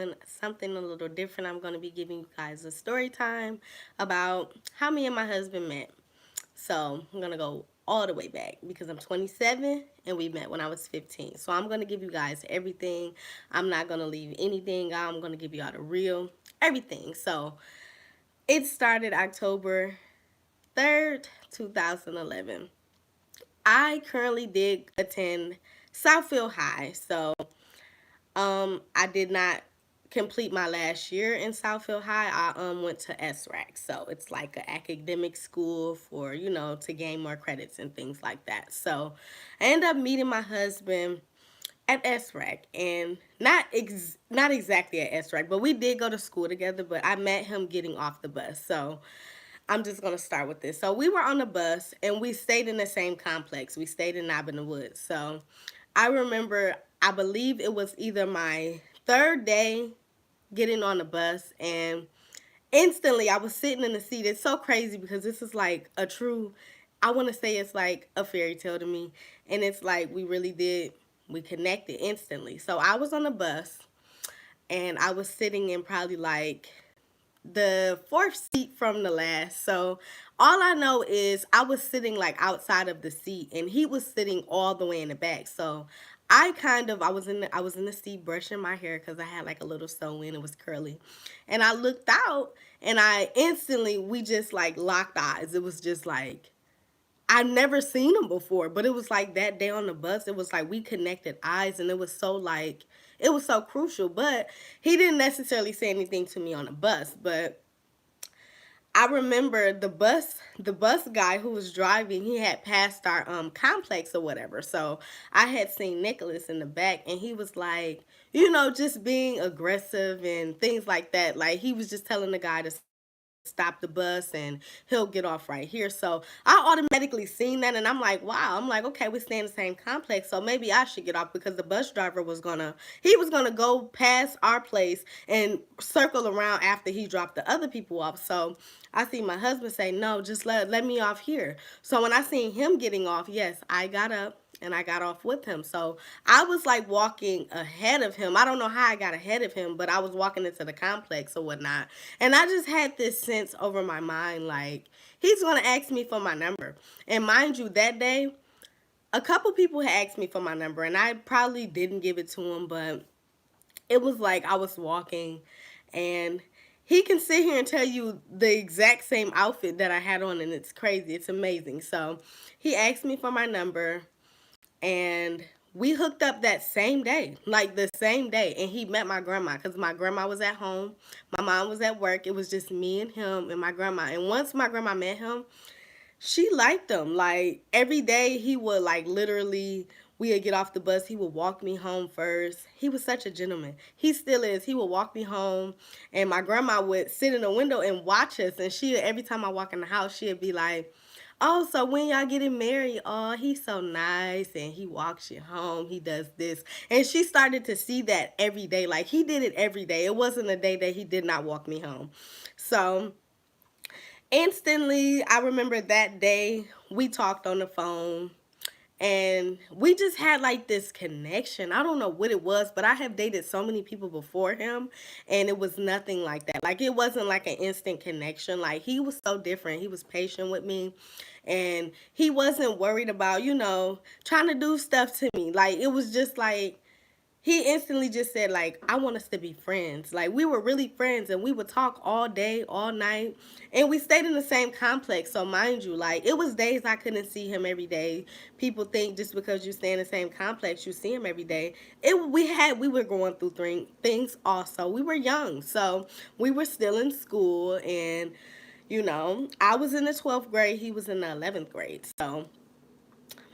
doing something a little different. I'm going to be giving you guys a story time about how me and my husband met. So I'm going to go all the way back because I'm 27 and we met when I was 15. So I'm going to give you guys everything. I'm not going to leave anything out. I'm going to give you all the real everything. So it started October 3rd, 2011. I currently did attend Southfield High. So I did not complete my last year in Southfield High. I went to SRAC, so it's like an academic school for to gain more credits and things like that. So I ended up meeting my husband at SRAC, and not exactly at SRAC, but we did go to school together. But I met him getting off the bus, so I'm just gonna start with this. So we were on the bus and we stayed in the same complex. We stayed in Knob in the Woods. So I remember, I believe it was either my third day getting on the bus, and instantly I was sitting in the seat. It's so crazy because this is like a true, I want to say it's like a fairy tale to me. And it's like we connected instantly. So I was on the bus and I was sitting in probably like the fourth seat from the last. So all I know is I was sitting like outside of the seat and he was sitting all the way in the back. So I was in the seat brushing my hair because I had like a little sew in, it was curly. And I looked out and I instantly we just like locked eyes. It was just like I've never seen him before, but it was like that day on the bus, it was like we connected eyes and it was so crucial. But he didn't necessarily say anything to me on the bus, but I remember the bus guy who was driving, he had passed our complex or whatever. So I had seen Nicholas in the back and he was like, just being aggressive and things like that. Like he was just telling the guy to stop the bus and he'll get off right here. So I automatically seen that and I'm like, wow. I'm like, okay, we stay in the same complex, so maybe I should get off because the bus driver he was gonna go past our place and circle around after he dropped the other people off. So I see my husband say, no, just let me off here. So when I seen him getting off, yes, I got up and I got off with him. So I was like walking ahead of him. I don't know how I got ahead of him, but I was walking into the complex or whatnot. And I just had this sense over my mind like, he's going to ask me for my number. And mind you, that day, a couple people had asked me for my number, and I probably didn't give it to him, but it was like I was walking and he can sit here and tell you the exact same outfit that I had on, and it's crazy. It's amazing. So he asked me for my number and we hooked up that same day, like the same day. And he met my grandma because my grandma was at home, my mom was at work. It was just me and him and my grandma. And once my grandma met him, she liked him. Like every day he would like literally we would get off the bus, he would walk me home first. He was such a gentleman. He still is. He would walk me home and my grandma would sit in the window and watch us, and she every time I walk in the house, she'd be like, oh, so when y'all getting married? Oh, he's so nice and he walks you home. He does this. And she started to see that every day. Like he did it every day. It wasn't a day that he did not walk me home. So instantly, I remember that day we talked on the phone and we just had like this connection. I don't know what it was, but I have dated so many people before him and it was nothing like that. Like it wasn't like an instant connection. Like he was so different. He was patient with me and he wasn't worried about, trying to do stuff to me. Like it was just like he instantly just said like I want us to be friends. Like we were really friends and we would talk all day all night, and we stayed in the same complex. So mind you, like it was days I couldn't see him every day. People think just because you stay in the same complex you see him every day. We were going through things also. We were young, so we were still in school, and I was in the 12th grade, he was in the 11th grade. So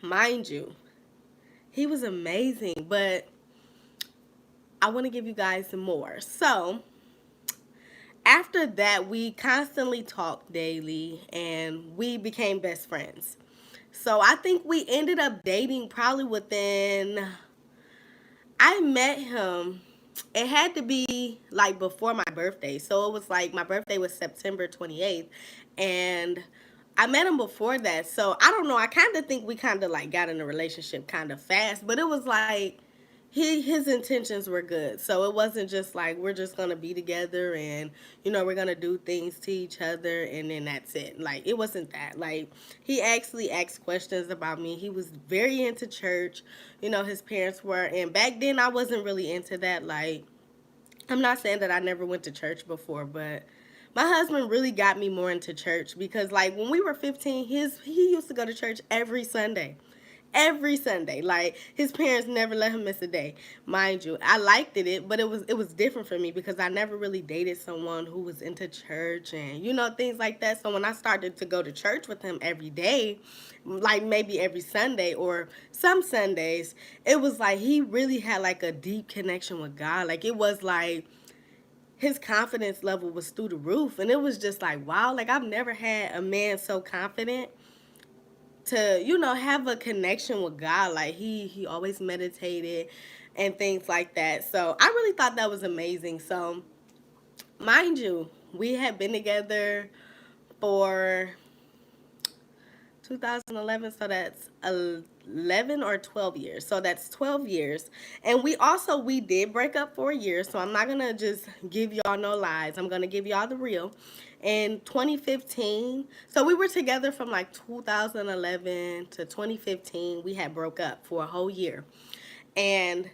mind you, he was amazing. But I want to give you guys some more. So, after that, we constantly talked daily and we became best friends. So, I think we ended up dating probably within, I met him, it had to be like before my birthday. So, it was like my birthday was September 28th. And I met him before that. So, I don't know. I kind of think we kind of like got in a relationship kind of fast, but it was like, his intentions were good. So it wasn't just like we're just gonna be together and we're gonna do things to each other and then that's it. Like it wasn't that. Like he actually asked questions about me. He was very into church. His parents were, and back then I wasn't really into that. Like I'm not saying that I never went to church before, but my husband really got me more into church because like when we were 15, he used to go to church every Sunday. Every Sunday. Like his parents never let him miss a day. Mind you, I liked it, but it was different for me because I never really dated someone who was into church and things like that. So when I started to go to church with him every day, like maybe every Sunday or some Sundays, it was like he really had like a deep connection with God. Like it was like his confidence level was through the roof, and it was just like wow, like I've never had a man so confident to have a connection with God. Like he always meditated and things like that. So I really thought that was amazing. So mind you, we had been together for 2011, so that's 11 or 12 years. So that's 12 years. And we did break up for a year, so I'm not going to just give y'all no lies. I'm going to give y'all the real. In 2015, so we were together from like 2011 to 2015. We had broke up for a whole year. And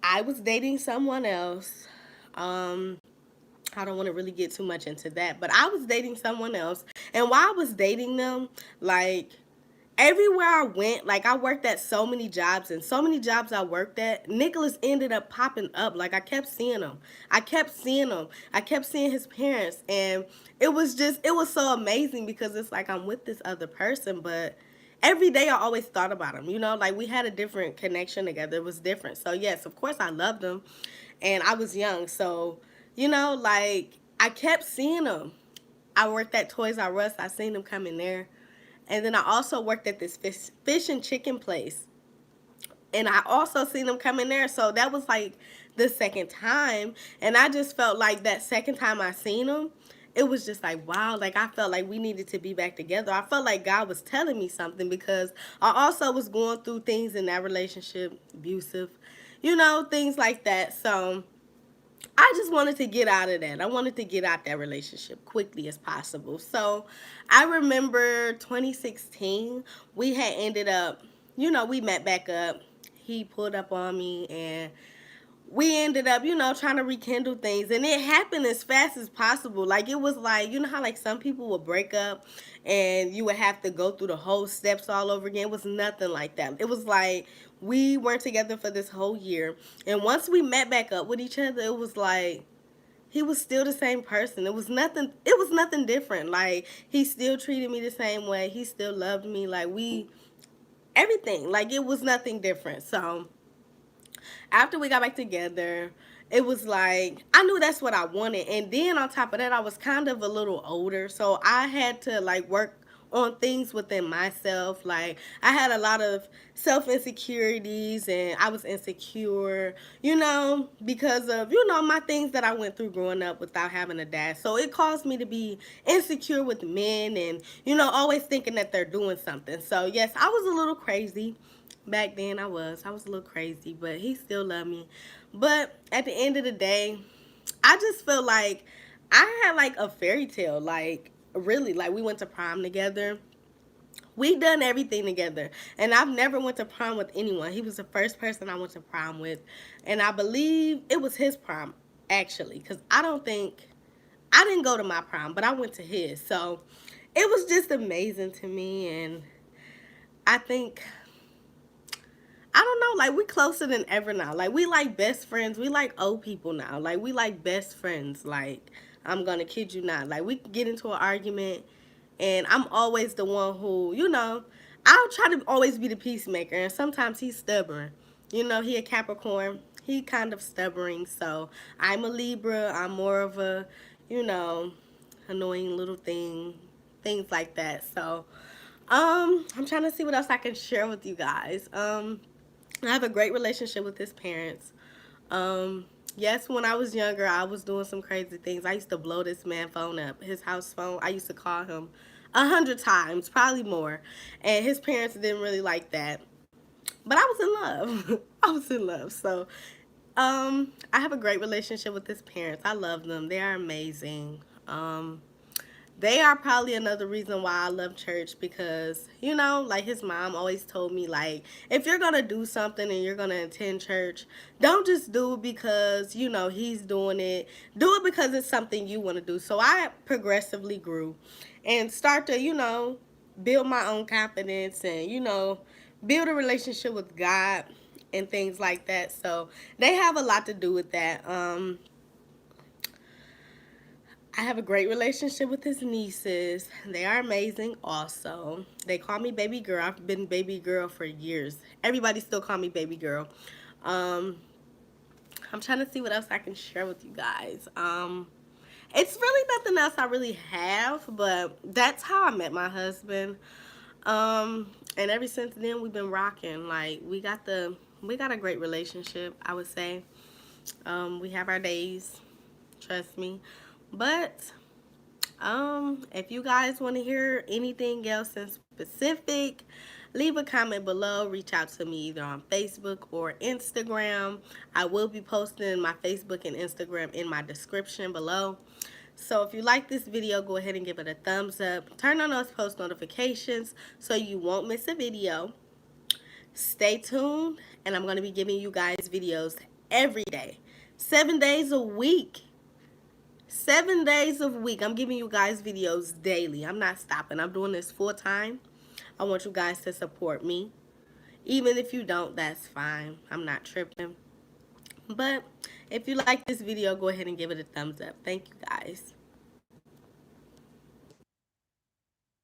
I was dating someone else. I don't want to really get too much into that, but I was dating someone else. And while I was dating them, like everywhere I went, like I worked at so many jobs, and so many jobs I worked at, Nicholas ended up popping up. Like I kept seeing him. I kept seeing him. I kept seeing his parents. And it was so amazing because it's like I'm with this other person, but every day I always thought about him, like we had a different connection together. It was different. So yes, of course I loved him and I was young. So, like I kept seeing him. I worked at Toys R Us. I seen him come in there. And then I also worked at this fish and chicken place. And I also seen him come in there. So that was like the second time. And I just felt like that second time I seen him, it was just like, wow, like I felt like we needed to be back together. I felt like God was telling me something because I also was going through things in that relationship, abusive, things like that. So I just wanted to get out of that. I wanted to get out that relationship quickly as possible. So I remember 2016, we had ended up, we met back up. He pulled up on me and we ended up, trying to rekindle things. And it happened as fast as possible. Like, it was like, how, like, some people would break up and you would have to go through the whole steps all over again. It was nothing like that. It was like we weren't together for this whole year. And once we met back up with each other, it was like he was still the same person. It was nothing different. Like, he still treated me the same way. He still loved me. Like, everything. Like, it was nothing different. So after we got back together, it was like I knew that's what I wanted. And then on top of that, I was kind of a little older, so I had to like work on things within myself. Like I had a lot of self insecurities and I was insecure, because of, my things that I went through growing up without having a dad. So it caused me to be insecure with men and, always thinking that they're doing something. So yes, I was a little crazy. Back then I was a little crazy, but he still loved me. But at the end of the day, I just feel like I had like a fairy tale. Like really, like we went to prom together. We done everything together. And I've never went to prom with anyone. He was the first person I went to prom with. And I believe it was his prom, actually. Because I didn't go to my prom, but I went to his. So it was just amazing to me. And I think, I don't know, like we closer than ever now. Like we like best friends. We like old people now. Like we like best friends. Like I'm gonna kid you not. Like we could get into an argument and I'm always the one who, I'll try to always be the peacemaker, and sometimes he's stubborn. He a Capricorn. He kind of stubborn. So I'm a Libra. I'm more of a, you know, annoying little things like that. So I'm trying to see what else I can share with you guys. I have a great relationship with his parents. Yes, when I was younger, I was doing some crazy things. I used to blow this man phone up, his house phone. I used to call him 100 times, probably more. And his parents didn't really like that. But I was in love. I was in love. So, I have a great relationship with his parents. I love them. They are amazing. They are probably another reason why I love church because, you know, like his mom always told me, like, if you're going to do something and you're going to attend church, don't just do it because, you know, he's doing it. Do it because it's something you want to do. So I progressively grew and start to, you know, build my own confidence and, you know, build a relationship with God and things like that. So they have a lot to do with that. I have a great relationship with his nieces. They are amazing also. They call me baby girl. I've been baby girl for years. Everybody still call me baby girl. Um, I'm trying to see what else I can share with you guys. It's really nothing else I really have, but that's how I met my husband. And ever since then we've been rocking. Like we got a great relationship, I would say. We have our days, trust me. But if you guys want to hear anything else in specific, leave a comment below. Reach out to me either on Facebook or Instagram. I will be posting my Facebook and Instagram in my description below. So if you like this video, go ahead and give it a thumbs up. Turn on those post notifications so you won't miss a video. Stay tuned, and I'm going to be giving you guys videos every day, 7 days a week. 7 days a week. I'm giving you guys videos daily. I'm not stopping. I'm doing this full time. I want you guys to support me. Even if you don't, that's fine. I'm not tripping. But if you like this video, go ahead and give it a thumbs up. Thank you guys.